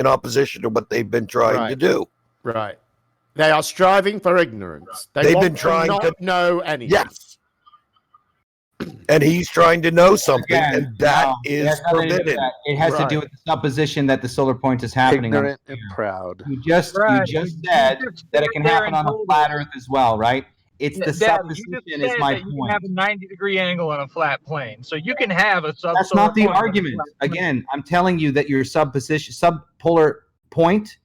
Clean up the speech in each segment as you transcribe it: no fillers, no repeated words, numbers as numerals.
in opposition to what they've been trying to do. Right. They are striving for ignorance. They've been trying to not know anything. Yes. And he's trying to know something, and that is forbidden. It has to do with the supposition that the solar point is happening. Ignorant and proud. You just said that it can happen on a flat Earth as well, right? It's the supposition is my point. You can have a 90-degree angle on a flat plane, so you can have a subsolar. That's not the argument. Again, I'm telling you that your subpolar point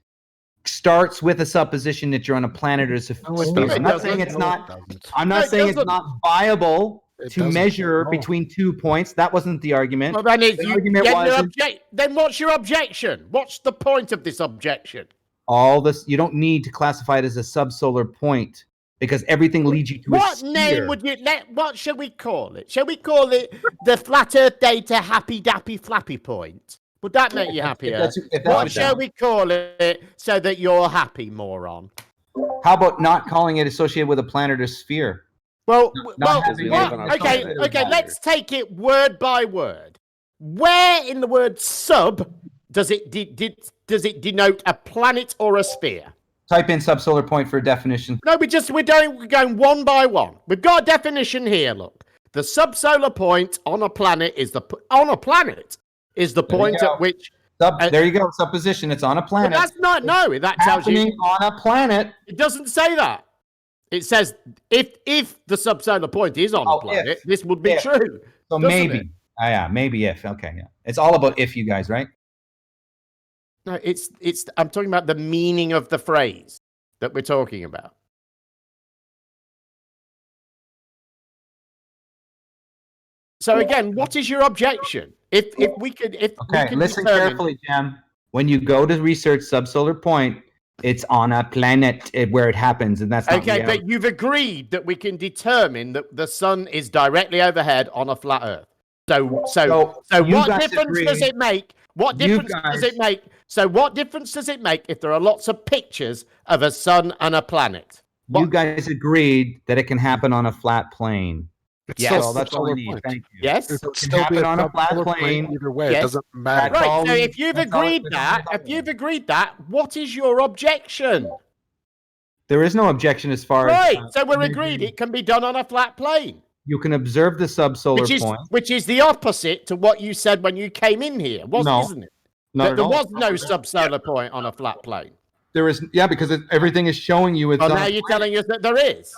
starts with a supposition that you're on a planet or a sphere. I'm not saying it's not. I'm not saying it's not viable to measure between 2 points. That wasn't the argument. Well, then, then what's your objection? What's the point of this objection? All this, you don't need to classify it as a subsolar point because everything leads you to a sphere. What name would you what shall we call it? Shall we call it the Flat Earth Data Happy Dappy Flappy Point? Would that make you happier? What shall we call it so that you're happy, moron? How about not calling it associated with a planet or sphere? Okay, let's take it word by word. Where in the word sub does it denote a planet or a sphere? Type in subsolar point for a definition. No, we're going one by one. We've got a definition here. Look, the subsolar point on a planet is the point at which. There you go. Supposition. It's on a planet. But that's not. No, that tells you on a planet. It doesn't say that. It says if the subsolar point is on a planet, this would be true. So maybe. Maybe if. Okay, yeah. It's all about if, you guys, right? No, it's. I'm talking about the meaning of the phrase that we're talking about. So again, what is your objection? If we could listen carefully, Jam. When you go to research subsolar point, it's on a planet where it happens, and that's not reality. But you've agreed that we can determine that the sun is directly overhead on a flat Earth. So what difference does it make? What difference does it make? So what difference does it make if there are lots of pictures of a sun and a planet? You guys agreed that it can happen on a flat plane. Yes, so that's all I need. Thank you. Yes, it can happen on a flat plane either way. It doesn't matter. Right. So if you've agreed that, what is your objection? There is no objection as far as so we're agreed it can be done on a flat plane. You can observe the subsolar point, which is the opposite to what you said when you came in here, isn't it? No, there was no subsolar point on a flat plane. There is, because everything is showing you it's. Well, now you're telling us that there is.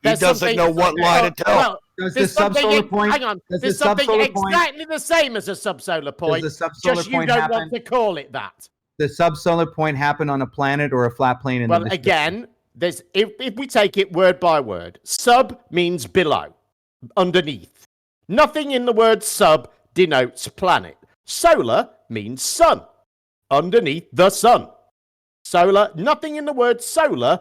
He doesn't know what lie to tell. Well, does the subsolar point? Hang on. There's something exactly the same as a subsolar point. Just you don't want to call it that. The subsolar point happen on a planet or a flat plane? Well, again, if we take it word by word, sub means below, underneath. Nothing in the word sub denotes planet. Solar means sun, underneath the sun. Solar. Nothing in the word solar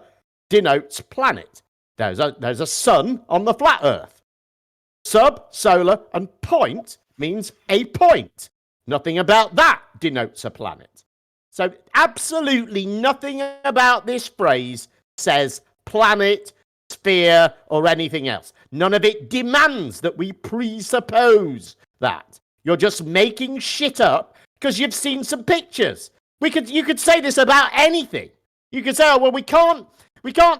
denotes planet. There's a sun on the flat Earth. Sub, solar, and point means a point. Nothing about that denotes a planet. So absolutely nothing about this phrase says planet, sphere, or anything else. None of it demands that we presuppose that. You're just making shit up because you've seen some pictures. You could say this about anything. You could say, we can't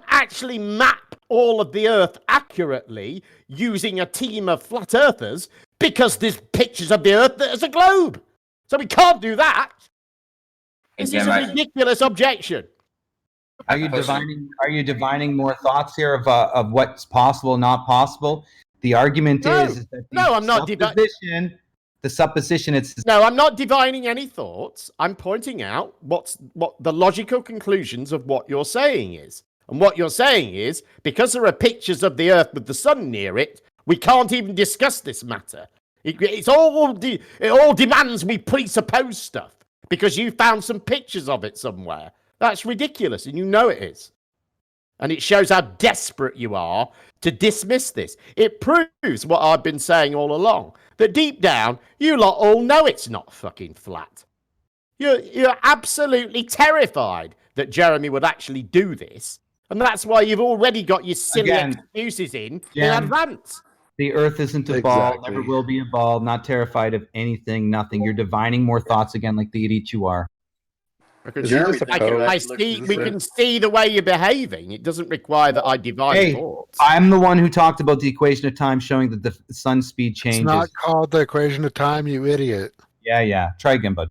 actually map all of the Earth accurately using a team of flat earthers because there's pictures of the Earth as a globe. So we can't do that. This is a ridiculous objection. Are you divining more thoughts here of what's possible, not possible? The argument is that I'm not divining. The supposition I'm not divining any thoughts. I'm pointing out what the logical conclusions of what you're saying is. And what you're saying is, because there are pictures of the Earth with the sun near it, we can't even discuss this matter. It all demands we presuppose stuff because you found some pictures of it somewhere. That's ridiculous, and you know it is. And it shows how desperate you are to dismiss this. It proves what I've been saying all along, that deep down, you lot all know it's not fucking flat. You're absolutely terrified that Jeremy would actually do this. And that's why you've already got your silly excuses in advance. The Earth isn't a ball, never will be a ball, not terrified of anything, nothing. You're divining more thoughts again like the idiot you are. I see. We can see the way you're behaving. It doesn't require that I divine thoughts. I'm the one who talked about the equation of time showing that the sun speed changes. It's not called the equation of time, you idiot. Yeah. Try again, bud.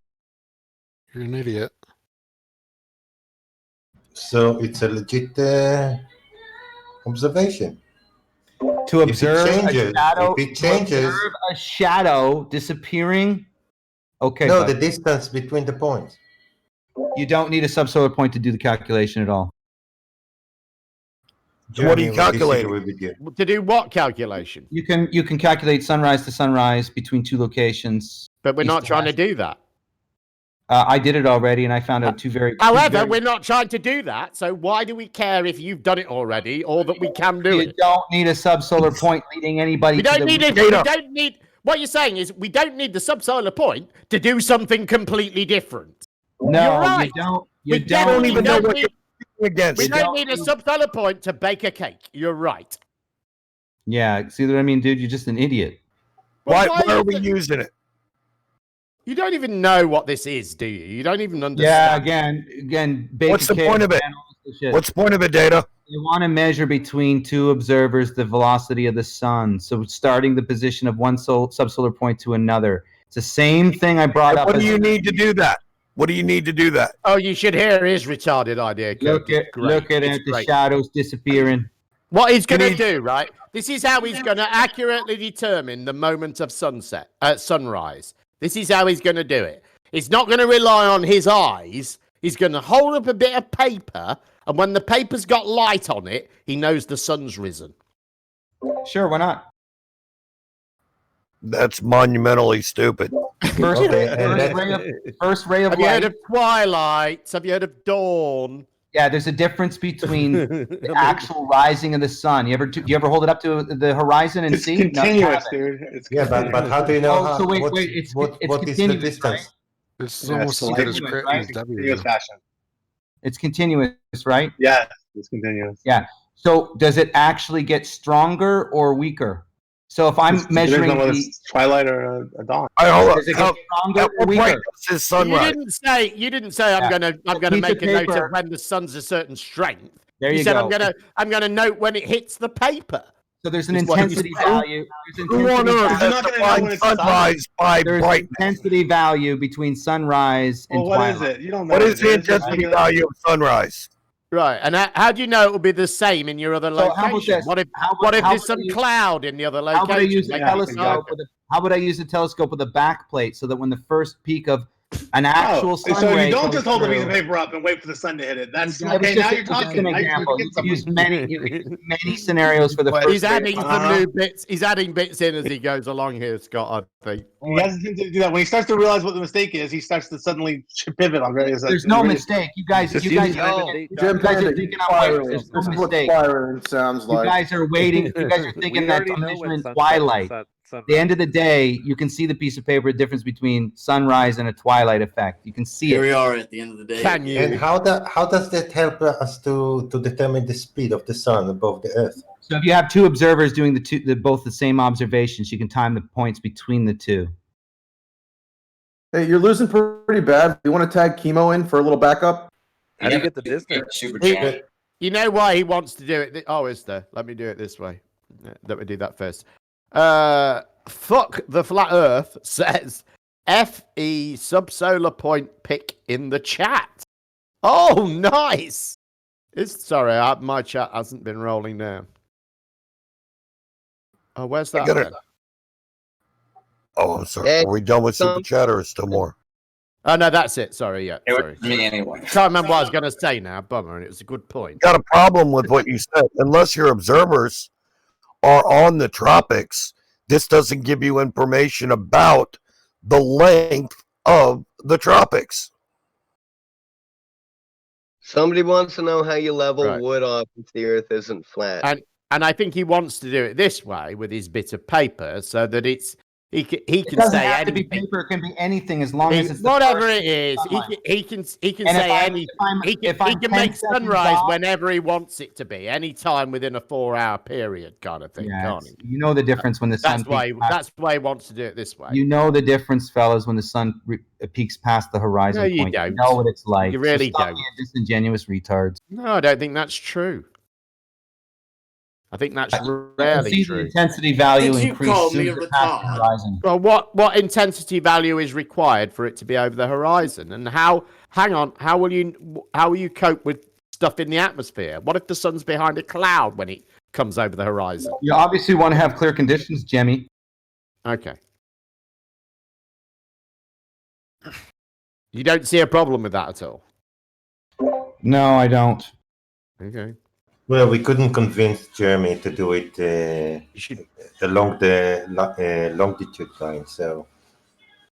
You're an idiot. So it's a legit observation. To observe if it changes, a shadow disappearing. Okay. No, the distance between the points. You don't need a subsolar point to do the calculation at all. What are you calculating? To do what calculation? You can calculate sunrise to sunrise between two locations. But we're not trying to do that. I did it already, and I found out However, we're not trying to do that. So why do we care if you've done it already or that we can do it? You don't need a subsolar point leading anybody. We don't need it. We don't need. What you're saying is we don't need the subsolar point to do something completely different. No, you're right. You don't even know what you're against. We don't need a subsolar point to bake a cake. You're right. Yeah, see what I mean, dude? You're just an idiot. Why are we using it? You don't even know what this is, do you? You don't even understand. Yeah, again. What's the point of it? What's the point of it, Data? You want to measure between two observers the velocity of the sun. So starting the position of one subsolar point to another. It's the same thing I brought up. What do you need to do that? What do you need to do that? Oh, you should hear his retarded idea. Look at it, the shadows disappearing. What he's going to do, right? This is how he's going to accurately determine the moment of sunrise. This is how he's going to do it. He's not going to rely on his eyes. He's going to hold up a bit of paper, and when the paper's got light on it, he knows the sun's risen. Sure, why not? That's monumentally stupid. First ray of Have light. you heard of twilight? Have you heard of dawn? Yeah, there's a difference between the actual rising of the sun. Do you ever hold it up to the horizon and see? It's continuous, dude. But how do you know? So wait, it's what is the distance? Right? It's almost as good as continuous fashion. It's continuous, right? Yeah, it's continuous. Yeah. So does it actually get stronger or weaker? So if I'm measuring twilight or a dawn, does it get stronger or weaker? You didn't say I'm gonna make a note of when the sun's a certain strength. There you said go. I'm gonna note when it hits the paper. So there's an intensity value. Who on earth has defined sunrise by There's brightness? intensity value between sunrise and twilight. What is it? You don't know. What is the intensity value of sunrise? Right, and how do you know it will be the same in your other location? What if there's some cloud in the other location? How about I use the telescope with a back plate so that when the first peak of an actual sun so ray you don't just hold the through, piece of paper up and wait for the sun to hit it. That's Yeah, okay. Now you're just talking. an example. You can use many scenarios for the first. He's adding some new bits. He's adding bits in as he goes along here, Scott. I think He has to do that when he starts to realize what the mistake is. He starts to suddenly pivot on various. There's no mistake. You guys are thinking out there's no mistake. Sounds You like guys are waiting. You guys are thinking that measurement twilight. At the end of the day, you can see the piece of paper, the difference between sunrise and a twilight effect. You can see Here it. we are at the end of the day. Can you? And how does that help us to determine the speed of the sun above the Earth? So if you have two observers doing both the same observations, you can time the points between the two. hey, you're losing pretty bad. You want to tag Chemo in for a little backup? How do you get the distance? Super You know why he wants to do it? Oh, is there? Let me do it this way. Let me do that first. Fuck the flat Earth says FE subsolar point pick in the chat. Oh, nice. Sorry, my chat hasn't been rolling down. Oh, where's that? Then? Oh, I'm sorry. Are we done with Super Chat or is still more? Oh, no, that's it. Sorry, yeah. Sorry. Me anyway. Can't remember what I was going to say now. Bummer, and it was a good point. Got a problem with what you said. Unless your observers are on the tropics, this doesn't give you information about the length of the tropics. Somebody wants to know how you level wood off if the Earth isn't flat. And I think he wants to do it this way with his bit of paper so that it's He can It doesn't say have to be anything. paper. It can be anything as long as it's the Whatever first it is. sunlight. He can And say anything. He if I'm can 10 make seconds sunrise off- whenever he wants it to be, anytime within a 4-hour period, kind of thing. Yeah, Can't he? you know the difference when the sun That's why. peaks past- That's why he wants to do it this way. You know the difference, fellas, when the sun peaks past the horizon No, you point. don't. You know what it's like. You really so stop don't. being disingenuous retards. No, I don't think that's true. I think that's You can rarely see true. the intensity value Did you increase call soon me as a it passes the retard? horizon. Well, what intensity value is required for it to be over the horizon? And how? Hang on. How will you cope with stuff in the atmosphere? What if the sun's behind a cloud when it comes over the horizon? You obviously want to have clear conditions, Jemmy. Okay. You don't see a problem with that at all. No, I don't. Okay. Well, we couldn't convince Jeremy to do it along the longitude line, so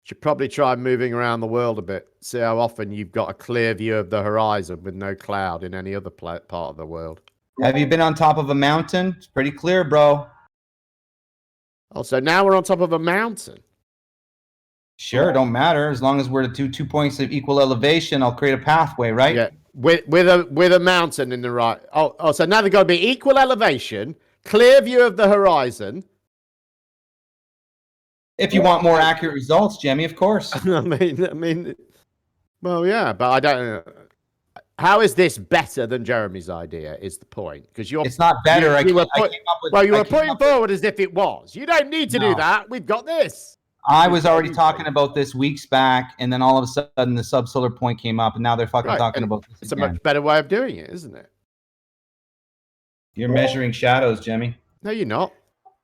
Should probably try moving around the world a bit. See how often you've got a clear view of the horizon with no cloud in any other part of the world. Have you been on top of a mountain? It's pretty clear, bro. Oh, so now we're on top of a mountain. Sure, don't matter. As long as we're at two points of equal elevation, I'll create a pathway, right? Yeah, with a mountain in the right. Oh, so now they've got to be equal elevation, clear view of the horizon. If you want more accurate results, Jemmy, of course. I mean, well, yeah, but I don't. How is this better than Jeremy's idea? Is the point? Because It's not better. I came up with. Well, you I were came putting up with- forward as if it was. You don't need to do No. that. We've got this. I was already talking about this weeks back, and then all of a sudden the subsolar point came up, and now they're fucking Right, talking and about this It's again. a much better way of doing it, isn't it? You're measuring shadows, Jemmy. No, you're not.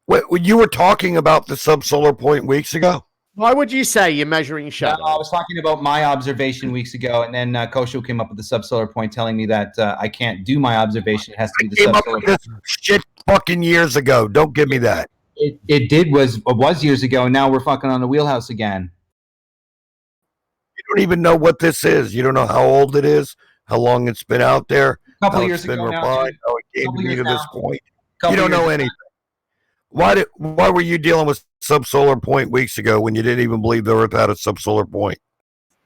Wait, you were talking about the subsolar point weeks ago. Why would you say you're measuring No, shadows? I was talking about my observation weeks ago, and then Kosho came up with the subsolar point, telling me that I can't do my observation. It has to be the Came up subsolar with this shit fucking years ago. Don't give me that. It was years ago, and now we're fucking on the wheelhouse again. You don't even know what this is. You don't know how old it is, how long it's been out there, A couple how years it's been ago now, refined, dude. how it came Couple to me years to this now. point. Couple You don't years know now. anything. Why were you dealing with subsolar point weeks ago when you didn't even believe the Earth had a subsolar point?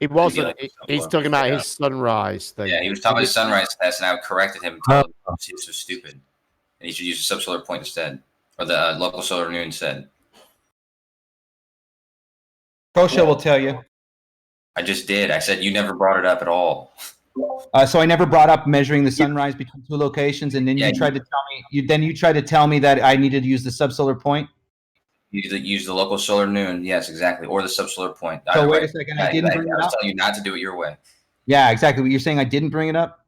It wasn't. He's talking about his sunrise thing. Yeah, he was talking about his sunrise test, and I corrected him and told him he was so stupid, and he should use the subsolar point instead, or the local solar noon instead. Kosho will tell you. I just did. I said you never brought it up at all. So I never brought up measuring the sunrise between two locations, and then Yeah, you tried to tell me. Then you tried to tell me that I needed to use the subsolar point. Use the local solar noon. Yes, exactly, or the subsolar point. So Either wait way. a second, I didn't bring it I was up. telling you not to do it your way. Yeah, exactly. What you're saying, I didn't bring it up.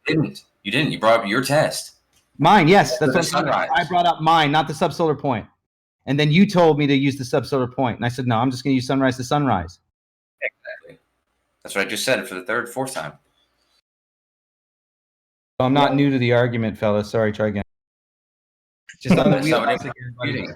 You didn't. You brought up your test. Mine, yes, that's The what I'm saying. sunrise. I brought up mine, not the subsolar point. And then you told me to use the subsolar point, and I said no. I'm just going to use sunrise to sunrise. Exactly. That's what I just said for the fourth time. So I'm not new to the argument, fellas. Sorry, try again. Just on the That's not what wheelhouse again, buddy.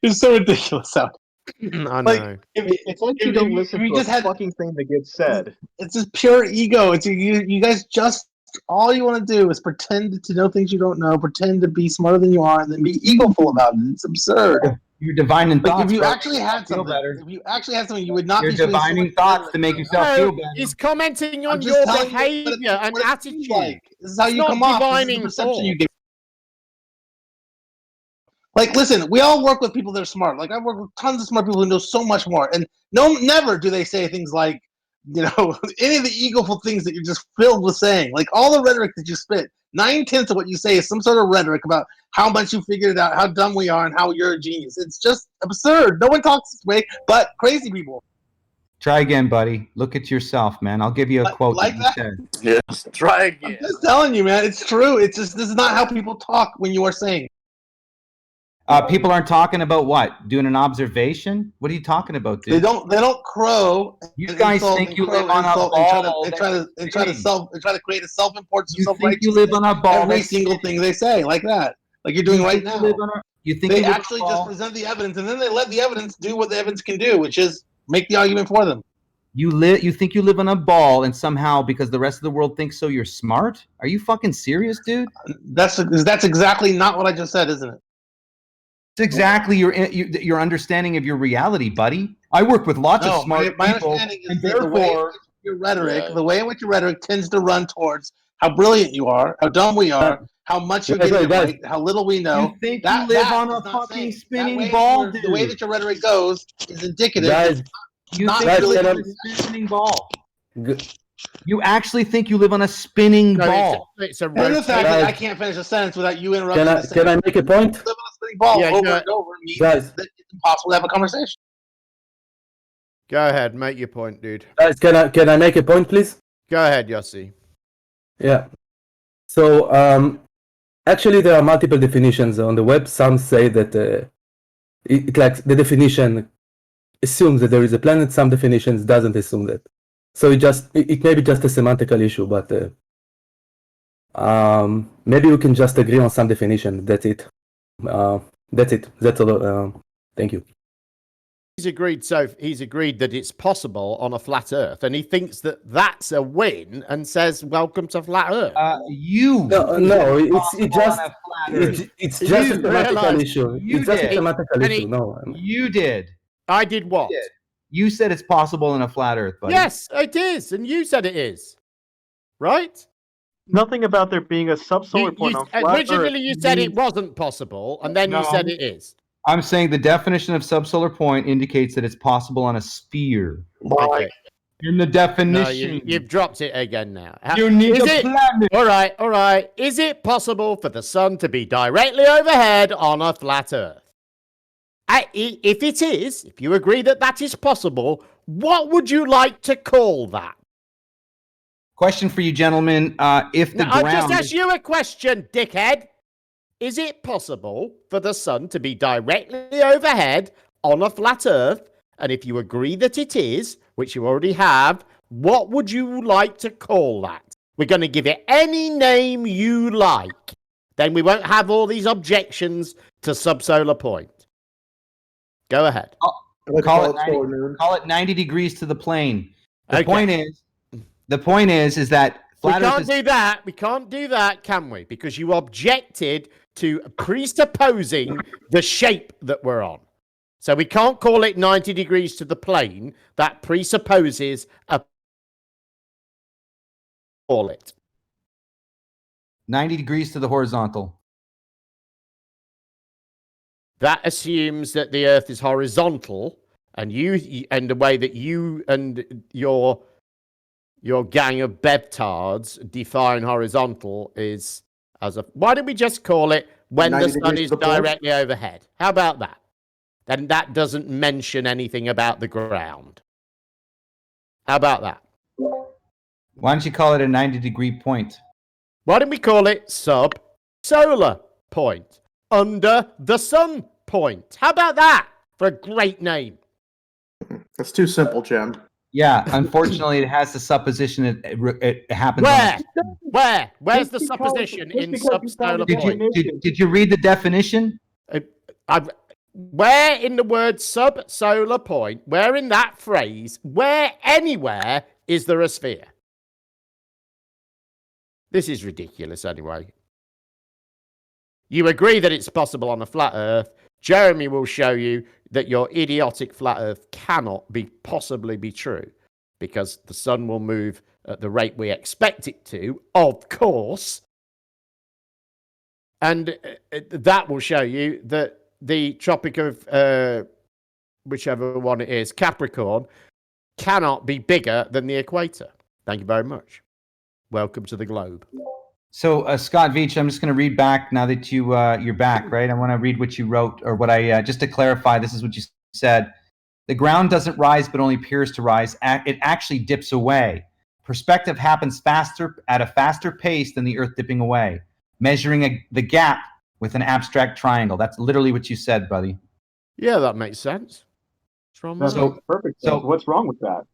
You're so ridiculous out. I know. Like, It's like you don't listen to just a had fucking thing that gets said. it's just pure ego. It's you guys just all you want to do is pretend to know things you don't know, pretend to be smarter than you are, and then be egoful about it. It's absurd. You're divining Like thoughts. if you bro. actually had Feel something, better. if you actually had something, you would not You're be doing so divining much thoughts better. to make yourself feel No, better. he's commenting I'm on just your telling you what behavior and it feels attitude. like. This is how It's you not come off. This is the divining perception you thought. give. Like, listen, we all work with people that are smart. Like, I work with tons of smart people who know so much more. And never do they say things like, any of the egoful things that you're just filled with saying. Like, all the rhetoric that you spit, 9/10 of what you say is some sort of rhetoric about how much you figured it out, how dumb we are, and how you're a genius. It's just absurd. No one talks this way but crazy people. Try again, buddy. Look at yourself, man. I'll give you a quote like that that? you said. Yes. Try I'm just telling you, man. It's true. It's just this is not how people talk when you are saying. People aren't talking about what? Doing an observation? What are you talking about, dude? They don't crow. You and guys insult think and you crow live on and a insult ball and try to create a self-importance You or think you live on a ball? every that's- single thing they say like that, like you're doing you right think you now. live on a- You think They you live on a actually just ball? present the evidence and then they let the evidence do what the evidence can do, which is make the argument for them. You think you live on a ball, and somehow because the rest of the world thinks so, you're smart? Are you fucking serious, dude? That's exactly not what I just said, isn't it? exactly your understanding of your reality, buddy. I work with lots of smart my people, understanding is and that the way in therefore, which your rhetoric, the way in which your rhetoric tends to run towards how brilliant you are, how dumb we are, how much you're getting it right, how little we know. you think you live on a fucking spinning ball, dude. The way that your rhetoric goes is indicative. Guys, You not think you really live on a spinning ball. You actually think you live on a spinning ball. It's a And the fact that I can't finish a sentence without you interrupting the sentence. Can I make a point? Live on a spinning ball Yeah, over and over means Guys. that it's impossible to have a conversation. Go ahead, make your point, dude. Guys, can I make a point, please? Go ahead, Yossi. Yeah. So, actually, there are multiple definitions on the web. Some say that like the definition assumes that there is a planet. Some definitions doesn't assume that. So it may be just a semantical issue, but maybe we can just agree on some definition. That's it. That's it. That's all. Thank you. He's agreed that it's possible on a flat Earth, and he thinks that that's a win, and says, "Welcome to flat Earth." No, it's just a semantical issue. It's just a semantical issue. No, you did. I did what? You said it's possible in a flat Earth, buddy. Yes, it is, and you said it is, right? Nothing about there being a subsolar point on flat originally Earth you said it means- wasn't possible, and then you said it is. I'm saying the definition of subsolar point indicates that it's possible on a sphere. Okay. In the definition. No, you've dropped it again now. You need Is a it- planet. All right. Is it possible for the sun to be directly overhead on a flat Earth? If it is, if you agree that that is possible, what would you like to call that? Question for you, gentlemen. If the I've ground... just asked you a question, dickhead. Is it possible for the sun to be directly overhead on a flat Earth? And if you agree that it is, which you already have, what would you like to call that? We're going to give it any name you like. Then we won't have all these objections to subsolar point. Go ahead. Call it 90 degrees to the plane. The point is that We flat Earth can't is... do that. We can't do that, can we? Because you objected to presupposing the shape that we're on. So we can't call it 90 degrees to the plane. That presupposes a... Call it. 90 degrees to the horizontal. That assumes that the Earth is horizontal, and the way that you and your gang of bevtards define horizontal is as a... Why don't we just call it when the sun is directly overhead? How about that? Then that doesn't mention anything about the ground. How about that? Why don't you call it a 90-degree point? Why don't we call it subsolar point? Under the sun point. How about that for a great name? That's too simple, Jim. Yeah, unfortunately, it has the supposition it happens. Where? Where's the supposition in subsolar point? Did you read the definition? Where in the word subsolar point, where in that phrase, where anywhere is there a sphere? This is ridiculous anyway. You agree that it's possible on a flat Earth. Jeremy will show you that your idiotic flat Earth cannot possibly be true, because the sun will move at the rate we expect it to, of course. And that will show you that the Tropic of whichever one it is, Capricorn, cannot be bigger than the equator. Thank you very much. Welcome to the globe. So, Scott Veach, I'm just going to read back now that you're back, right? I want to read what you wrote, or what I just to clarify. This is what you said: the ground doesn't rise, but only appears to rise. It actually dips away. Perspective happens at a faster pace than the Earth dipping away, measuring the gap with an abstract triangle. That's literally what you said, buddy. Yeah, that makes sense. What's wrong with that? Perfect. So, what's wrong with that?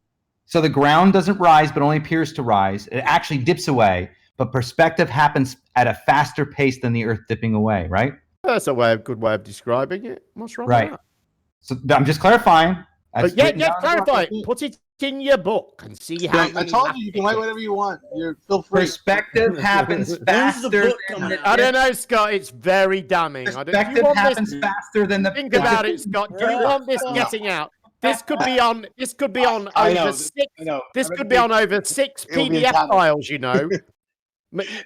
So the ground doesn't rise, but only appears to rise. It actually dips away. But perspective happens at a faster pace than the Earth dipping away, right? That's a good way of describing it. What's wrong with that? So I'm just clarifying. Just clarify it. Put it in your book and see how. I told you can write whatever you want. Feel free. Perspective happens faster. I don't know, Scott. It's very damning. Perspective happens faster than the. Think about it, Scott. Do you want this getting out? This could be on. This could be on over six. This could be on over 6 PDF files. You know.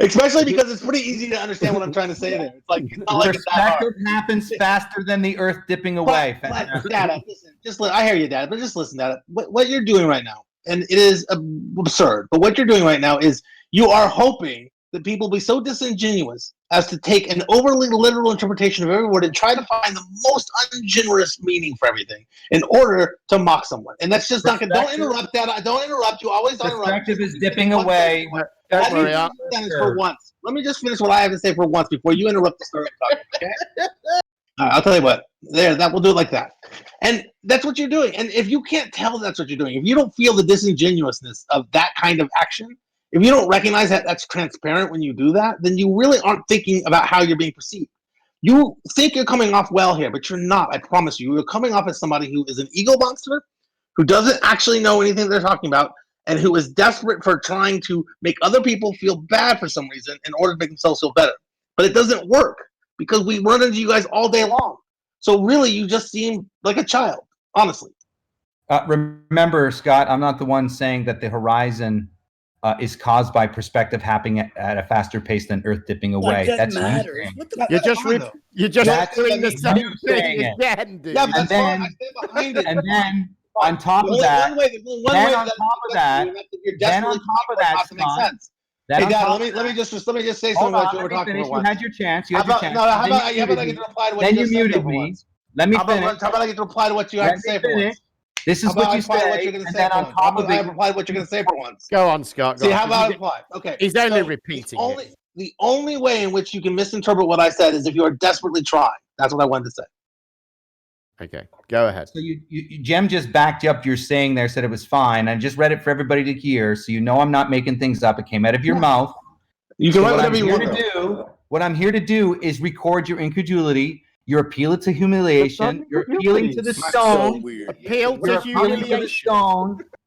Especially because it's pretty easy to understand what I'm trying to say there. It's like, it's not like it's that hard. Perspective happens faster than the Earth dipping away. Dad, listen, I hear you, Dad, but just listen, Dad. What you're doing right now, and it is absurd, but what you're doing right now is you are hoping that people will be so disingenuous as to take an overly literal interpretation of every word and try to find the most ungenerous meaning for everything in order to mock someone. And that's just not going to. Don't interrupt, Dad. Don't interrupt. You always interrupt. Perspective is dipping away. Don't worry, for once. Let me just finish what I have to say for once before you interrupt the story. Okay? All right, I'll tell you what. That we'll do it like that. And that's what you're doing. And if you can't tell that's what you're doing, if you don't feel the disingenuousness of that kind of action, if you don't recognize that that's transparent when you do that, then you really aren't thinking about how you're being perceived. You think you're coming off well here, but you're not. I promise you. You're coming off as somebody who is an ego monster, who doesn't actually know anything they're talking about, and who is desperate for trying to make other people feel bad for some reason in order to make themselves feel better. But it doesn't work because we run into you guys all day long. So really, you just seem like a child, honestly. Remember, Scott, I'm not the one saying that the horizon is caused by perspective happening at a faster pace than Earth dipping away. That's matters. You're just doing the same thing again, dude. Yeah, but and then on top of that, Hey, Dad, let me just say something about what we're talking about. You had your chance. How about I get to reply to what you just said? Then you muted me. Let me finish. How about I get to reply to what you have to say for once? This is what you say, and then on top of it, I reply what you're going to say for once. Go on, Scott. See, how about I reply? Okay. He's only repeating it. The only way in which you can misinterpret what I said is if you are desperately trying. That's what I wanted to say. Okay, go ahead. So Jem just backed up your saying there, said it was fine. I just read it for everybody to hear, so you know I'm not making things up. It came out of your mouth. You can write whatever you want to do. What I'm here to do is record your incredulity. You're appealing to humiliation. You're appealing to the stone. Appeal to humiliation.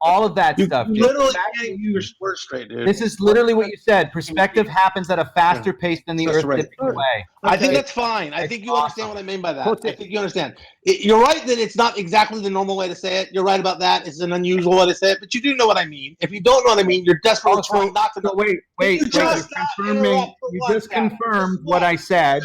All of that stuff. You literally can't use your words straight, dude. This is literally what you said. Perspective happens at a faster pace than the Earth dipping away. I think that's fine. I think you understand what I mean by that. I think you understand. You're right that it's not exactly the normal way to say it. You're right about that. It's an unusual way to say it, but you do know what I mean. If you don't know what I mean, you're desperately trying not to know. Wait. You just confirmed what I said.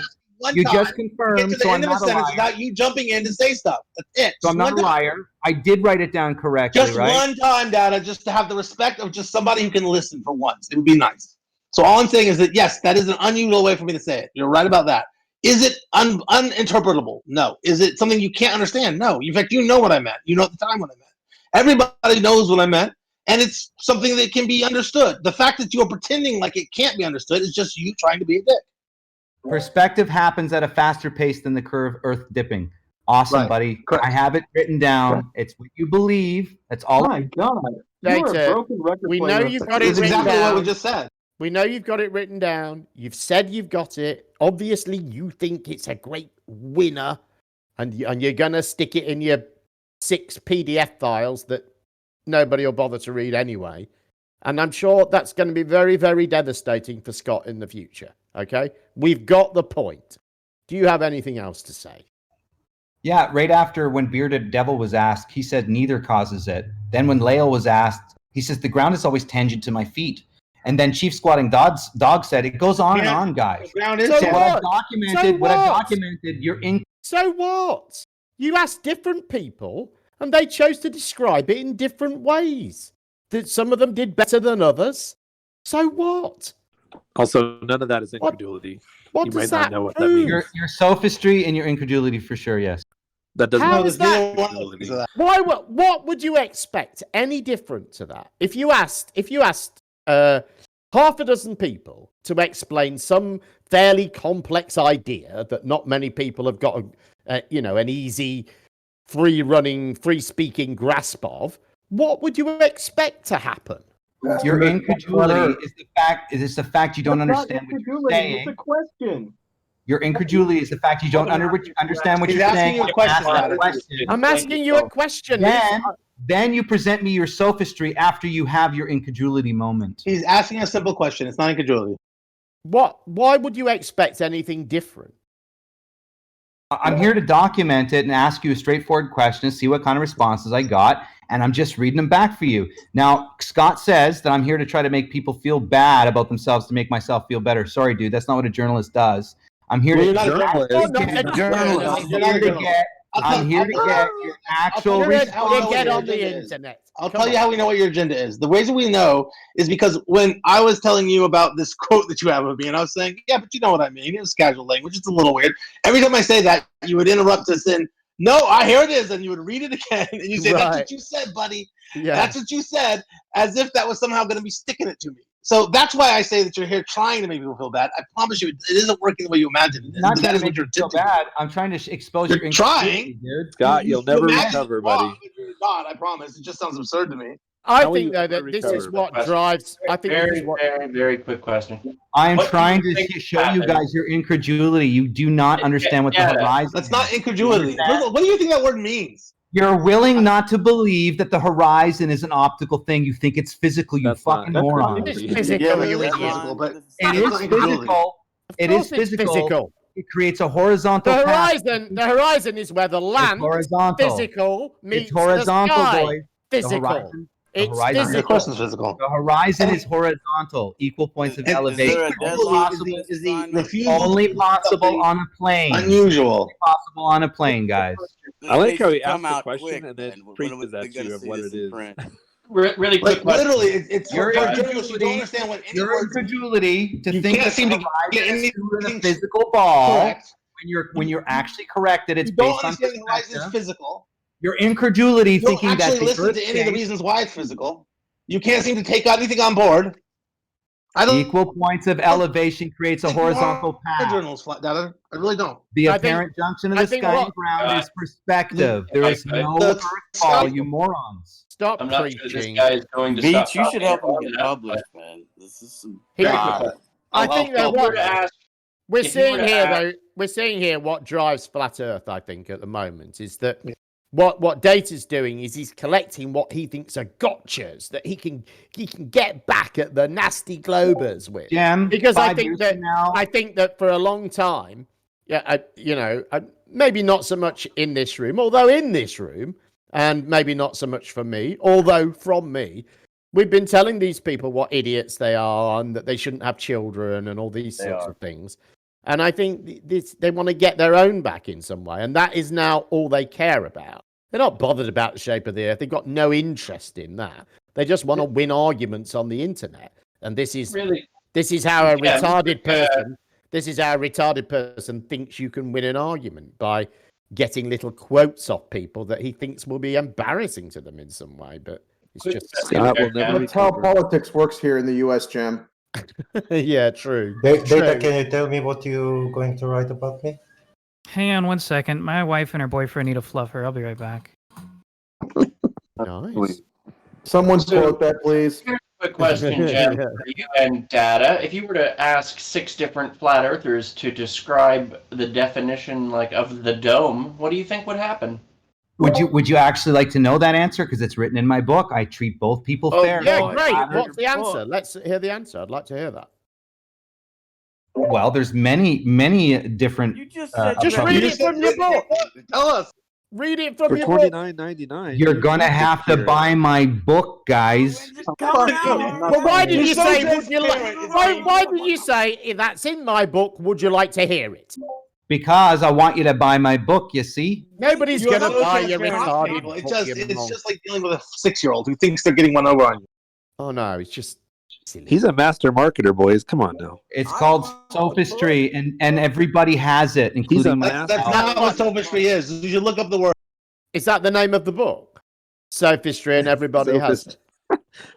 You just confirmed, so I'm not a liar. Without you jumping in to say stuff. That's it. So I'm not a liar. I did write it down correctly, just one time, Dada, just to have the respect of just somebody who can listen for once. It would be nice. So all I'm saying is that, yes, that is an unusual way for me to say it. You're right about that. Is it uninterpretable? No. Is it something you can't understand? No. In fact, you know what I meant. You know at the time what I meant. Everybody knows what I meant, and it's something that can be understood. The fact that you're pretending like it can't be understood is just you trying to be a dick. Perspective happens at a faster pace than the curve Earth dipping. Awesome, Right. buddy. Correct. I have it written down. It's what you believe. That's all. My God. Thanks, You're a broken record we player. know you've got it It's written exactly down. what we just said. We know you've got it written down. You've said you've got it. Obviously, you think it's a great winner, and you're going to stick it in your 6 PDF files that nobody will bother to read anyway. And I'm sure that's going to be very, very devastating for Scott in the future. Okay? We've got the point. Do you have anything else to say? Yeah, right after when Bearded Devil was asked, he said neither causes it. Then when Lael was asked, he says the ground is always tangent to my feet. And then Chief Squatting Dog said it goes on and on, guys. The ground is So So what? what I've documented, you're in. So what? You asked different people, and they chose to describe it in different ways. That some of them did better than others. So what? Also, none of that is incredulity. What You does might not that know what that prove? means. Your sophistry and your incredulity for sure, yes. That doesn't How mean is that? incredulity. What would you expect any different to that? If you asked half a dozen people to explain some fairly complex idea that not many people have got an easy, free-running, free-speaking grasp of, what would you expect to happen? Your incredulity is the fact you don't understand what you're saying. It's a question. Your incredulity is the fact you don't understand what He's you're asking saying. you a question, Ask that Adam. question. I'm asking you a question. Then you present me your sophistry after you have your incredulity moment. He's asking a simple question. It's not incredulity. Why would you expect anything different? I'm here to document it and ask you a straightforward question, see what kind of responses I got, and I'm just reading them back for you. Now, Scott says that I'm here to try to make people feel bad about themselves to make myself feel better. Sorry, dude, that's not what a journalist does. I'm here to I'm here to get your actual response. Get on the internet. I'll tell you how we know what your agenda is. The reason we know is because when I was telling you about this quote that you have of me, and I was saying, yeah, but you know what I mean. It was casual language. It's a little weird. Every time I say that, you would interrupt us in, no, here it is, and you would read it again, and you say, that's what you said, buddy. Yeah. That's what you said, as if that was somehow going to be sticking it to me. So that's why I say that you're here trying to make people feel bad. I promise you, it isn't working the way you imagined it. Not trying to make you feel bad. I'm trying to expose your trying, dude. Scott, you'll never recover, buddy. You're not, I promise. It just sounds absurd to me. I think though that this is what drives. I think very, very quick question. I am trying to show you guys your incredulity. You do not understand what the horizon. That's not incredulity. What do you think that word means? You're willing not to believe that the horizon is an optical thing. You think it's physical. You fucking moron. It is physical. It is physical. It is physical. It creates a horizontal. The horizon is where the land physical meets the sky. Physical. It's physical. Of course it's physical. The horizon is horizontal. Equal points of elevation. Only possible on a plane. Unusual. Only possible on a plane, guys. I like how he asked the question and then preaches at you of what it is. Really quick question. Literally, it's your incredulity. You don't understand what any your incredulity to think can't seem to get anything in a physical ball. When you're actually correct that it's based on the horizon is physical. Your incredulity thinking that actually listen to any of the reasons why it's physical. You can't seem to take anything on board. Equal points of elevation creates a horizontal path. I really don't. The apparent junction of the sky and ground is perspective. There is no earth fall, you morons. Stop I'm not preaching. sure this guy is going to stop. You should help him get published, man. This is some. I think that we're seeing here what drives flat Earth. I think at the moment is that. What Data's doing is he's collecting what he thinks are gotchas that he can get back at the nasty globers with. Because I think that for a long time, maybe not so much in this room, although in this room, and maybe not so much for me, although from me, we've been telling these people what idiots they are and that they shouldn't have children and all these sorts of things. And I think they want to get their own back in some way. And that is now all they care about. They're not bothered about the shape of the earth. They've got no interest in that. They just want to win arguments on the internet. And this is how a retarded person thinks you can win an argument, by getting little quotes off people that he thinks will be embarrassing to them in some way. But it's just that's how politics works here in the US, Jam. Yeah, true. Data, can you tell me what you're going to write about me? Hang on 1 second. My wife and her boyfriend need a fluffer. I'll be right back. Nice. Someone quote that, please. Here's a quick question, Jen, for you and Data. If you were to ask 6 different flat earthers to describe the definition of the dome, what do you think would happen? Would you actually like to know that answer? Because it's written in my book. I treat both people fair. Yeah, great. What's the answer? Let's hear the answer. I'd like to hear that. Well, there's many different. You just read it from your book. Tell us. Read it from your book. For $29.99. You're gonna have to buy my book, guys. Well, why did you say? Why did you say if that's in my book? Would you like to hear it? Because I want you to buy my book. You see, nobody's gonna buy your retarded book. It's just like dealing with a 6-year-old who thinks they're getting one over on you. Oh no, it's just. He's a master marketer, boys. Come on now. It's called sophistry, and everybody has it, including that's not what sophistry is. You should look up the word. Is that the name of the book? Sophistry, and everybody has it.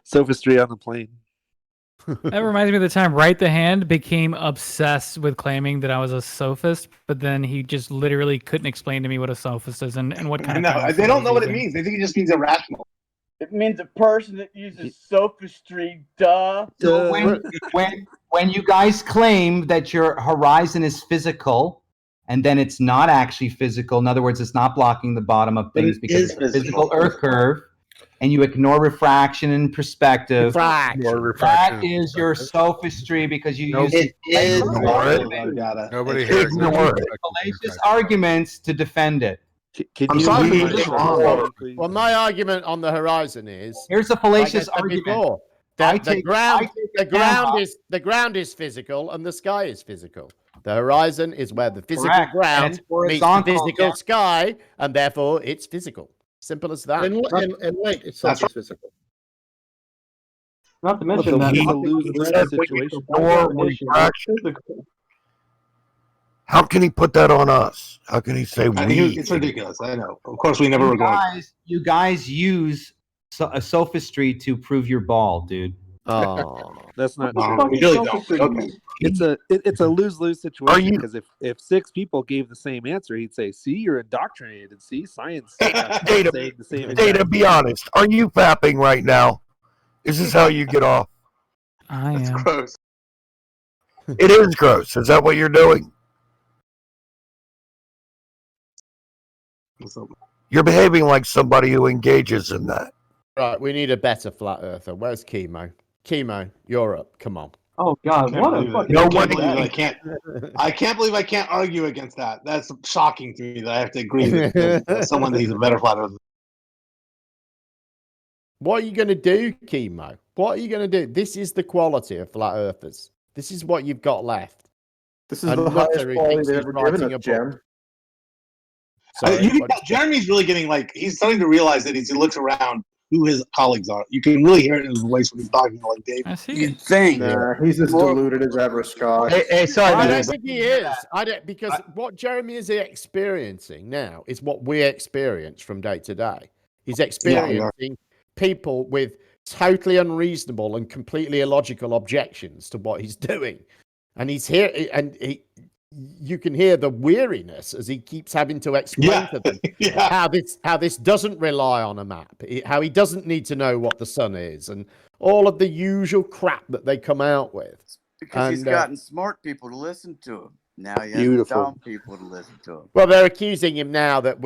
Sophistry on the plane. That reminds me of the time Right the Hand became obsessed with claiming that I was a sophist, but then he just literally couldn't explain to me what a sophist is and what kind of. They don't know what it means. They think it just means irrational. It means a person that uses sophistry, duh. So when you guys claim that your horizon is physical, and then it's not actually physical, in other words, it's not blocking the bottom of things because it's a physical Earth curve, and you ignore refraction and perspective. Refraction. That is your sophistry because you use Nobody here fallacious arguments to defend it. I'm sorry, well, my argument on the horizon is here's a fallacious argument. Before, the ground is physical and the sky is physical. The horizon is where the physical ground meets the physical sky, and therefore it's physical. Simple as that. And light itself is physical. Not to mention that it's a lose-lose situation. How can he put that on us? How can he say we? It's ridiculous. I know. Of course, we never were going. You guys use a sophistry to prove your ball, dude. Oh, that's not true. We really don't. Okay. It's a lose-lose situation because if 6 people gave the same answer, he'd say, "See, you're indoctrinated. See, science." Data, be honest. Are you fapping right now? Is this how you get off? I am. That's gross. It is gross. Is that what you're doing? You're behaving like somebody who engages in that. Right, we need a better flat earther. Where's Chemo? Chemo, you're up. Come on. Oh God, what a fucking! I can't believe I can't argue against that. That's shocking to me that I have to agree with someone that he's a better flat earther. What are you going to do, Chemo? What are you going to do? This is the quality of flat earthers. This is what you've got left. This is the highest quality they've ever given us, Jim. You can tell Jeremy's really getting he's starting to realize that as he looks around who his colleagues are. You can really hear it in his voice when he's talking like Dave. You think? Nah, he's as deluded as ever, Scott. Hey, sorry. I don't think he is. Because what Jeremy is experiencing now is what we experience from day to day. He's experiencing people with totally unreasonable and completely illogical objections to what he's doing. And he's here, and you can hear the weariness as he keeps having to explain to them how this doesn't rely on a map, how he doesn't need to know what the sun is, and all of the usual crap that they come out with. Because he's gotten smart people to listen to him. Now he has dumb people to listen to him. Well, they're accusing him now that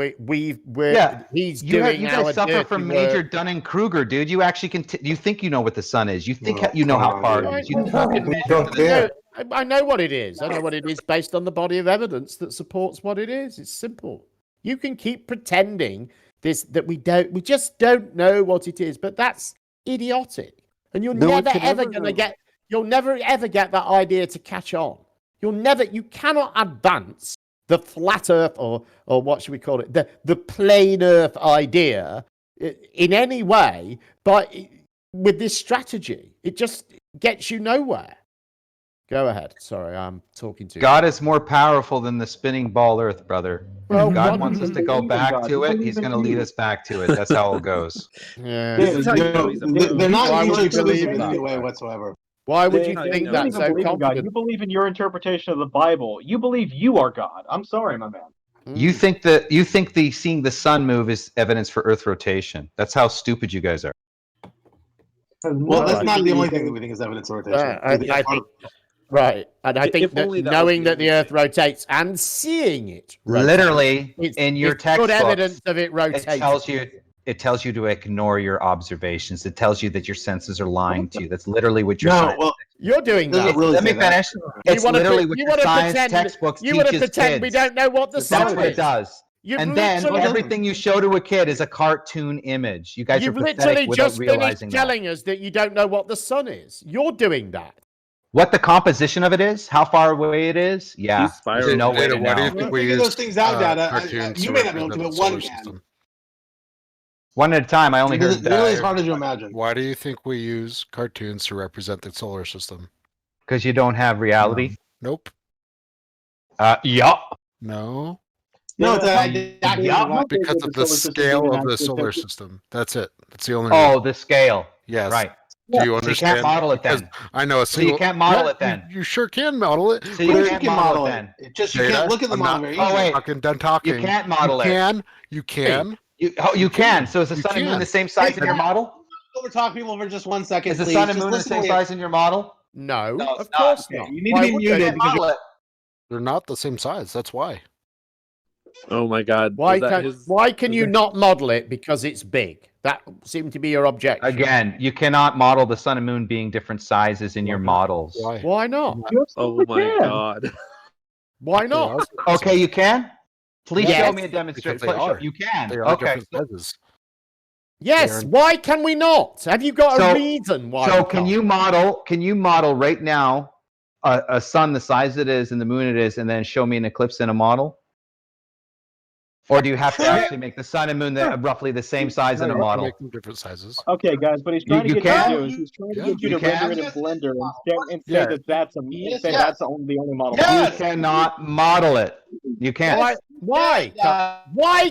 he's doing. You guys suffer from major Dunning-Kruger, dude. You actually you think you know what the sun is. You think you know how far it is. You don't care. I know what it is. I know what it is based on the body of evidence that supports what it is. It's simple. You can keep pretending that we just don't know what it is, but that's idiotic. And you'll never ever get that idea to catch on. You cannot advance the flat earth or what should we call it? The plain earth idea in any way, but with this strategy, it just gets you nowhere. Go ahead. Sorry, I'm talking to you. God is more powerful than the spinning ball earth, brother. Well, God wants us to go back to it. He's going to lead us back to it. That's how it goes. Yeah. They're not mutually exclusive in any way whatsoever. Why would you think that so confident? You believe in your interpretation of the Bible. You believe you are God. I'm sorry, my man. You think seeing the sun move is evidence for Earth rotation. That's how stupid you guys are. Well, that's not the only thing that we think is evidence of rotation. I think. Right, and I think that knowing that the Earth rotates and seeing it rotate, literally in your textbook, good evidence of it rotating. It tells you to ignore your observations. It tells you that your senses are lying to you. That's literally what you're saying. Well, you're doing that. Let me finish. It's literally what your science textbooks teaches kids. You want to pretend we don't know what the sun is. That's what it does. And then everything you show to a kid is a cartoon image. You guys are pathetic without realizing that. You've literally just finished telling us that you don't know what the sun is. You're doing that. What the composition of it is, how far away it is, there's no way to know. Why do you think we use those things out, Data? You may not be able to, but one can. One at a time. I only heard that. It's really as hard as you imagine. Why do you think we use cartoons to represent the solar system? Because you don't have reality. Nope. Yup. No. No, because of the scale of the solar system. That's it. That's the only. Oh, the scale. Yes. Right. Do you understand? So you can't model it then. I know a single. So you can't model it then. You sure can model it. So you can't model it then. Just you can't look at the model very easily. Oh wait, fucking done talking. You can't model it. You can. You can. So is the sun and moon the same size in your model? Overtalk people for just 1 second. Is the sun and moon the same size in your model? No, of course not. You need to be muted because they're not the same size. That's why. Oh my God! Why can you not model it because it's big? That seemed to be your objection. Again, you cannot model the sun and moon being different sizes in your models. Why not? Oh my god. Why not? Okay, you can. Please Yes. show me a demonstration. Because they are. You can. They are Okay. different sizes. Yes. Why can we not? Have you got a reason why? So we can can't? you model? Can you model right now a sun the size it is and the moon it is, and then show me an eclipse in a model? Or do you have to actually make the sun and moon roughly the same size in a model? Make them different sizes. Okay, guys, but he's trying You to get you can? to do is he's trying to Yeah. get you to render it in Blender and say that that's that's the only model. You cannot model it. You can't. Why? Why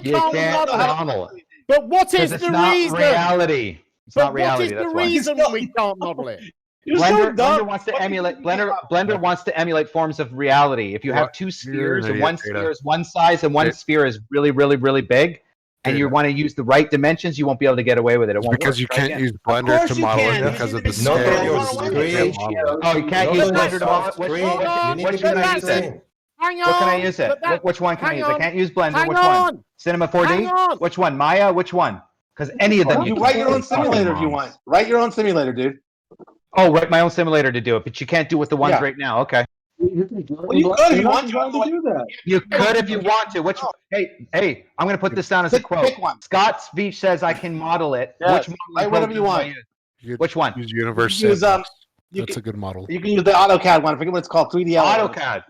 You can't we can't model model it. But what is Because the it's not reason? reality. It's not But reality. what is That's the why. reason we can't model it? Blender wants to emulate Blender wants to emulate forms of reality. If you have two spheres and one sphere is one size and one sphere is really, really, really big, and you want to use the right dimensions, you won't be able to get away with it. It won't Because work. you Try can't again. use Blender to model it because of the scale. Oh, you can't use Blender to model it? Which can I use it? Hang What can I on. use it? Which one can I hang use? I on. can't use Blender. Hang Which on. one? Cinema 4D? Hang on. Which one? Maya? Which one? Because any of them You can write your do. own simulator if you want. Write your own simulator, dude. Oh, write my own simulator to do it, but you can't do it with the ones right now. Okay. Well, you could if you want to do that. You could if you want to. Which? Hey, I'm going to put this down as a quote. Pick one. Scott Speech says I can model it. Yes. Which Write whatever you want. Which one? Use Universe You can use, Sandbox. you That's can- a good model. You can use the AutoCAD one. I forget what it's called. 3D. AutoCAD.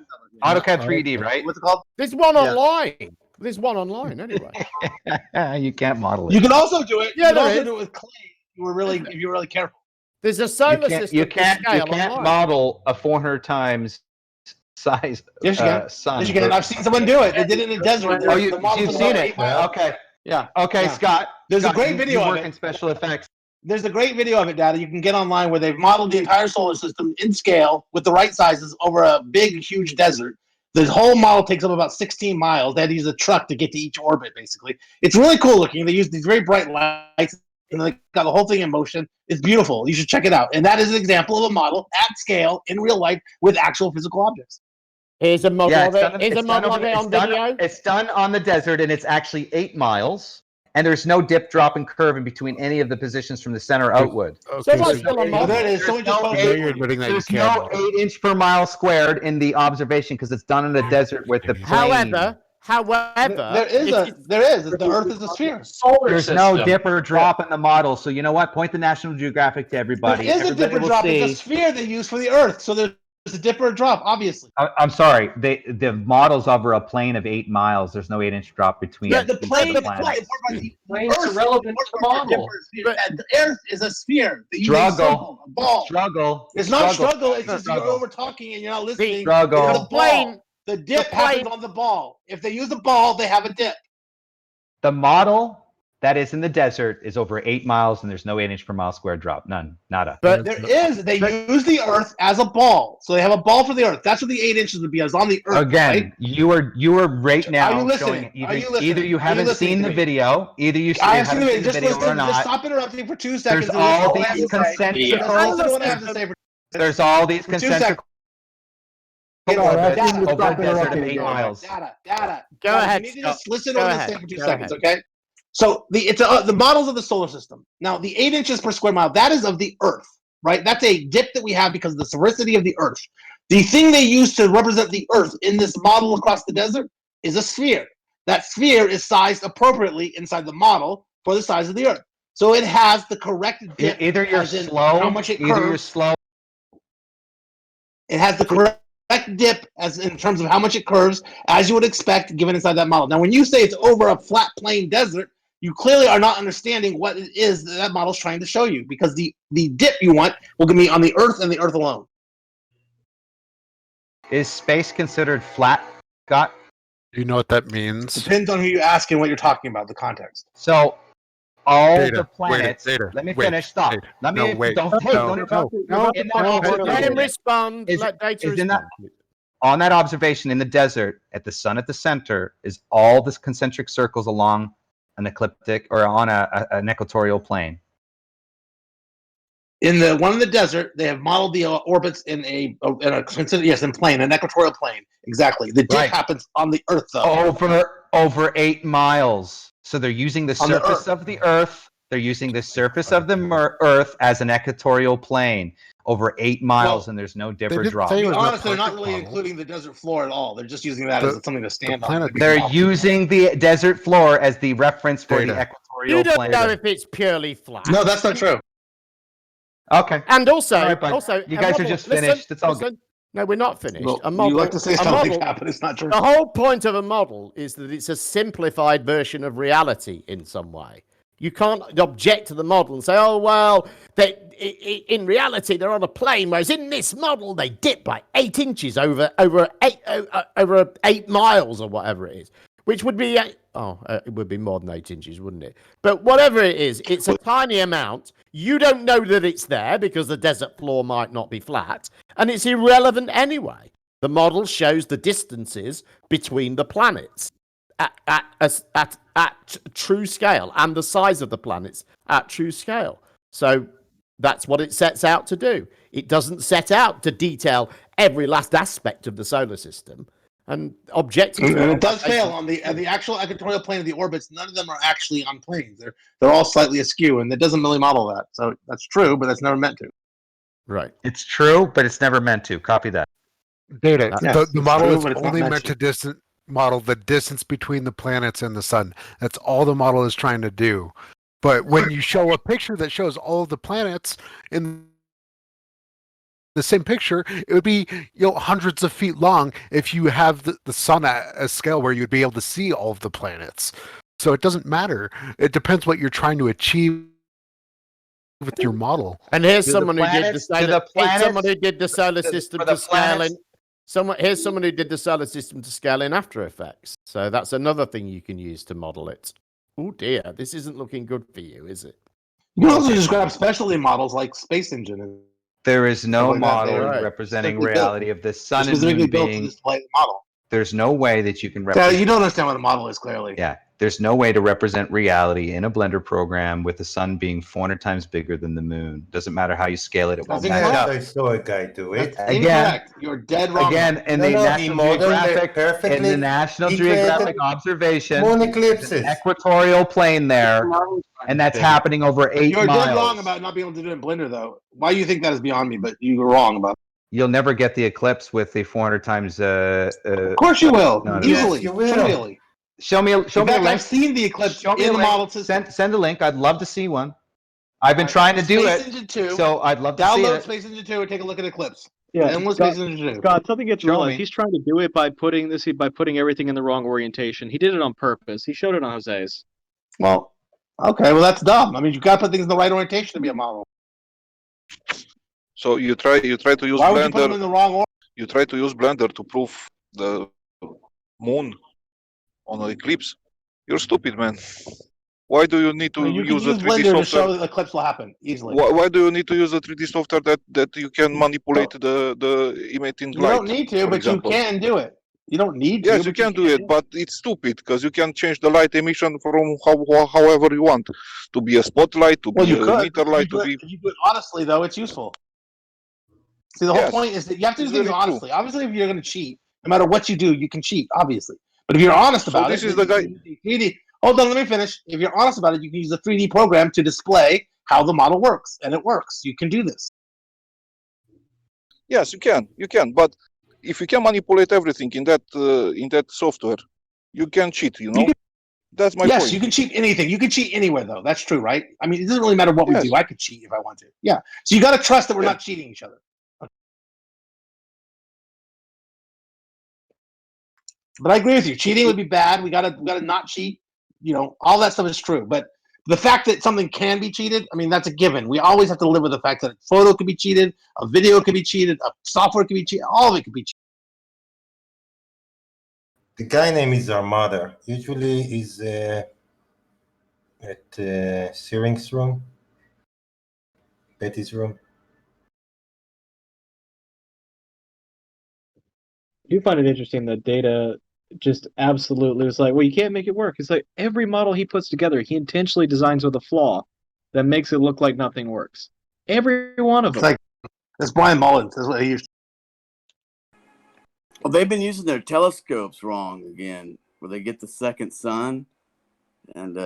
AutoCAD 3D, right? What's it called? There's one online. There's one online anyway. You can't model it. You can also do it. Yeah, you can there also is. do it with clay. If you were really careful. There's a solar system. You to can't scale online. model a 400 times size Yes, you can. sun. Yes, you can. I've seen someone do it. They did it in the desert. Oh, The models you've are seen about it? 8 miles. Okay. Yeah. Okay, Yeah. Scott. There's Scott, a great you video of work it. in special effects. There's a great video of it, Data. You can get online where they've modeled the entire solar system in scale with the right sizes over a big, huge desert. The whole model takes up about 16 miles. They had to use a truck to get to each orbit, basically. It's really cool looking. They use these very bright lights, and they got the whole thing in motion. It's beautiful. You should check it out. And that is an example of a model at scale in real life with actual physical objects. Here's a model Yeah, of it. Here's a model of it on video. It's done on the desert, and it's actually 8 miles. And there's no dip, drop, and curve in between any of the positions from the center outward. So what's still a model? There it is. Someone just posted. You're admitting that you There's can't no model. 8-inch per mile squared in the observation because it's done in the desert with the plane. However, There is. The Earth is a sphere. There's no dip or drop in the model. So you know what? Point the National Geographic to everybody. There is a Everybody dip or will drop. see. It's a sphere they use for the Earth. So there's a dip or a drop, obviously. I'm sorry. The model's over a plane of 8 miles. There's no 8-inch drop between. The plane, each of the planets. Plane's irrelevant to the model. The Earth is a sphere. They use a Struggle. symbol, a ball. Struggle. It's not Struggle. struggle. It's just you're Struggle. over talking and you're not listening. Struggle. It's a plane- ball. The dip happens on the ball. If they use a ball, they have a dip. The model that is in the desert is over 8 miles, and there's no 8-inch per mile squared drop. None. Nada. But there is. They use the Earth as a ball. So they have a ball for the Earth. That's what the 8 inches would be. Is on the Earth. Again, right? you are right now Are you listening? showing Are you listening? either you Are you haven't listening seen to the me? video, either you I have haven't seen seen it. the Just video listen. or Just not. stop interrupting for 2 seconds. There's and all listen to what I have these to say. concentric Listen to what I have to say for There's all these For 2 concentric seconds. orbits Data, over a data, desert of data, 8 miles. Data. Go ahead, You need to Scott. just listen Go to what I'm ahead. saying for 2 Go seconds, ahead. okay? So the models of the solar system. Now, the 8 inches per square mile, that is of the Earth, right? That's a dip that we have because of the sphericity of the Earth. The thing they use to represent the Earth in this model across the desert is a sphere. That sphere is sized appropriately inside the model for the size of the Earth. So it has the correct dip. Either you're as in slow, how much it either you're curves. slow. It has the correct dip as in terms of how much it curves, as you would expect given inside that model. Now, when you say it's over a flat plain desert, you clearly are not understanding what it is that model's trying to show you, because the dip you want will be on the Earth and the Earth alone. Is space considered flat, Scott? Do you know what that means? Depends on who you ask and what you're talking about, the context. So all Data. the planets. Data. Let me Wait. finish. Stop. Wait. Let No, me. wait. Don't. Hey, No. don't interrupt. No. In that observation- Let him respond. Is- Let data is in that- respond. on that observation in the desert, at the sun at the center, is all the concentric circles along an ecliptic or on an equatorial plane. In the one in the desert, they have modeled the orbits in a plane, an equatorial plane. Exactly. The dip Right. happens on the Earth, though. Over 8 miles. So they're using the On the surface Earth. of the Earth. They're using the surface of the Earth as an equatorial plane over 8 miles, and there's no dipper drop. To be honest, they're not really including the desert floor at all. They're just using that as something to stand on. They're using the desert floor as the reference for the equatorial You don't plane. know if it's purely flat. No, that's not true. Okay. And also, All right, bud. You guys are just finished. It's all good. No, we're not finished. Well, A model, you like to say a something like model- that, but it's not true. The whole point of a model is that it's a simplified version of reality in some way. You can't object to the model and say, "Oh well, in reality they're on a plane," whereas in this model they dip by 8 inches over 8 miles or whatever it is, which would be it would be more than 8 inches, wouldn't it? But whatever it is, it's a tiny amount. You don't know that it's there because the desert floor might not be flat, and it's irrelevant anyway. The model shows the distances between the planets at true scale and the size of the planets at true scale. So that's what it sets out to do. It doesn't set out to detail every last aspect of the solar system. And objective. And it does fail on the actual equatorial plane of the orbits. None of them are actually on planes. They're all slightly askew, and it doesn't really model that. So that's true, but that's never meant to. Right. It's true, but it's never meant to. Copy that. Data. The model true, is but it's only not meant meant to model the distance between the planets and the sun. That's all the model is trying to do. But when you show a picture that shows all of the planets in the same picture, it would be hundreds of feet long if you have the sun at a scale where you'd be able to see all of the planets. So it doesn't matter. It depends what you're trying to achieve with your model. And here's someone who did the solar system to scale in. Here's someone who did the solar system to scale in After Effects. So that's another thing you can use to model it. Oh dear, this isn't looking good for you, is it? You can also just grab specialty models like Space Engine. There is no Like that, model right. representing Specifically reality built. of the sun and Specifically moon built to being. display the model. There's no way that you can Yeah, represent. you don't understand what a model is, clearly. Yeah, there's no way to represent reality in a Blender program with the sun being 400 times bigger than the moon. Doesn't matter how you scale it; it won't match Yes, up. I saw a guy do it. Again, Incorrect. You're dead wrong. Again, in the National Geographic, in the National Geographic observation, moon there's eclipses. an equatorial plane there, and that's happening over 8 You're miles. dead wrong about not being able to do it in Blender, though. Why you think that is beyond me, but you were wrong about it. You'll never get the eclipse with the 400 times. Of course you will. No, no. Easily. Yes, you will. Trivially. Show me a In fact, link. I've seen the eclipse Show me in a the link. model system. Send a link. I'd love to see one. I've been trying to do Space it, Engine 2. so I'd love to see Download it. Space Engine 2 and take a look at Eclipse. Yeah, Endless Scott, Space Engine 2. Scott, something gets Show realized. me. He's trying to do it by putting everything in the wrong orientation. He did it on purpose. He showed it on Jose's. Well, okay, well that's dumb. I mean, you got to put things in the right orientation to be a model. So you try to use Why would you put them in Blender. the wrong order? You try to use Blender to prove the moon on an eclipse. You're stupid, man. Why do you need to You can use use a 3D Blender to show software? that the eclipse will happen easily. Why do you need to use a 3D software that you can manipulate the emitting You light? don't need to, for but example? you can do it. You don't need to. Yes, you but can do it, but it's stupid because you can change the light emission from however you want to be a spotlight, to Well, be you a could. meter light, to be. If you do it honestly, though, it's useful. See, the whole Yes, point is that you have to do it's things very true. honestly. Obviously, if you're going to cheat, no matter what you do, you can cheat, obviously. But if you're honest So about this it, is the guy. 3D. Hold on, let me finish. If you're honest about it, you can use a 3D program to display how the model works, and it works. You can do this. Yes, you can. You can, but if you can manipulate everything in that software, you can cheat. That's my yes, point. you can cheat anything. You can cheat anywhere, though. That's true, right? I mean, it doesn't really matter what we Yes. do. I could cheat if I want to. Yeah. So you got to trust that we're not cheating each other. But I agree with you. Cheating would be bad. We gotta not cheat. All that stuff is true. But the fact that something can be cheated, I mean, that's a given. We always have to live with the fact that a photo could be cheated, a video could be cheated, a software could be cheated, all of it could be cheated. The guy name is Armada. Usually is at Searing's room, Betty's room. I do find it interesting that Data just absolutely was like, well, you can't make it work. It's like every model he puts together, he intentionally designs with a flaw that makes it look like nothing works. Every one of them. That's Brian Mullins. That's what he used. Well, they've been using their telescopes wrong again, where they get the second sun. And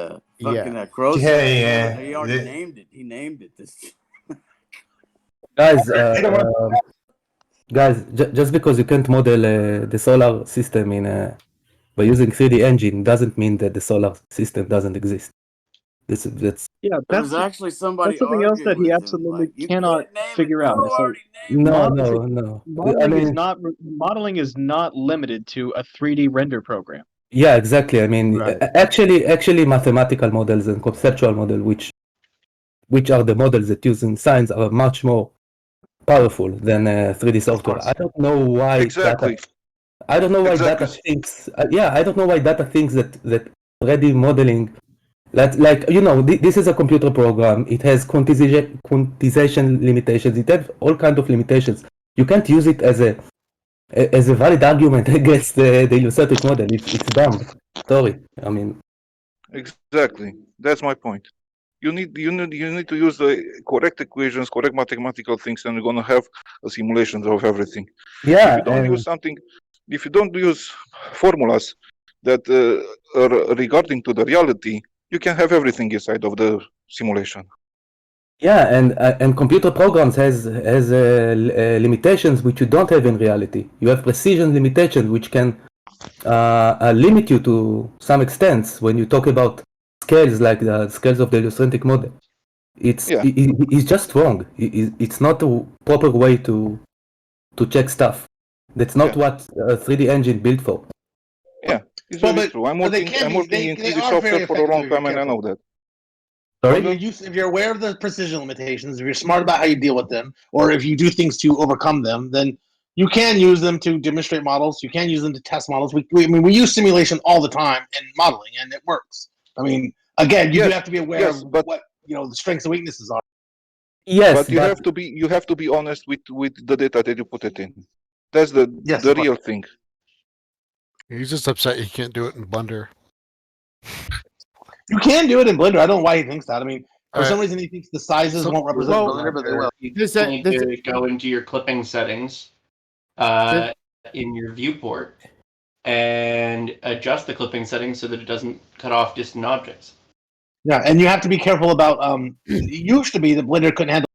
fucking crow. He already named it. He named it. This. Guys, just because you can't model the solar system by using 3D engine doesn't mean that the solar system doesn't exist. That's There's actually somebody. That's something else that he absolutely cannot figure out. So no. Modeling is not limited to a 3D render program. Yeah, exactly. I mean, actually, mathematical models and conceptual models, which are the models that use in science, are much more powerful than 3D software. I don't know why. Exactly. I don't know why data thinks. I don't know why data thinks that 3D modeling, this is a computer program. It has quantization limitations. It has all kinds of limitations. You can't use it as a valid argument against the illustrative model. It's dumb. Sorry. I mean. Exactly. That's my point. You need to use the correct equations, correct mathematical things, and you're gonna have a simulation of everything. Yeah. If you don't use formulas that are regarding to the reality, you can have everything inside of the simulation. Yeah, and computer programs has limitations which you don't have in reality. You have precision limitations which can limit you to some extent when you talk about scales like the scales of the illustrative model. It's just wrong. It's not a proper way to check stuff. That's not what a 3D engine built for. Yeah, it's very true. I'm working in 3D software for a long time, and I know that. Sorry? If you're aware of the precision limitations, if you're smart about how you deal with them, or if you do things to overcome them, then you can use them to demonstrate models. You can use them to test models. We use simulation all the time in modeling, and it works. I mean, again, you do have to be aware of what the strengths and weaknesses are. Yes, but you have to be honest with the data that you put it in. That's the real thing. He's just upset he can't do it in Blender. You can do it in Blender. I don't know why he thinks that. I mean, for some reason he thinks the sizes won't represent Blender, but they will. You just need to go into your clipping settings in your viewport and adjust the clipping settings so that it doesn't cut off distant objects. Yeah, and you have to be careful about. It used to be that Blender couldn't handle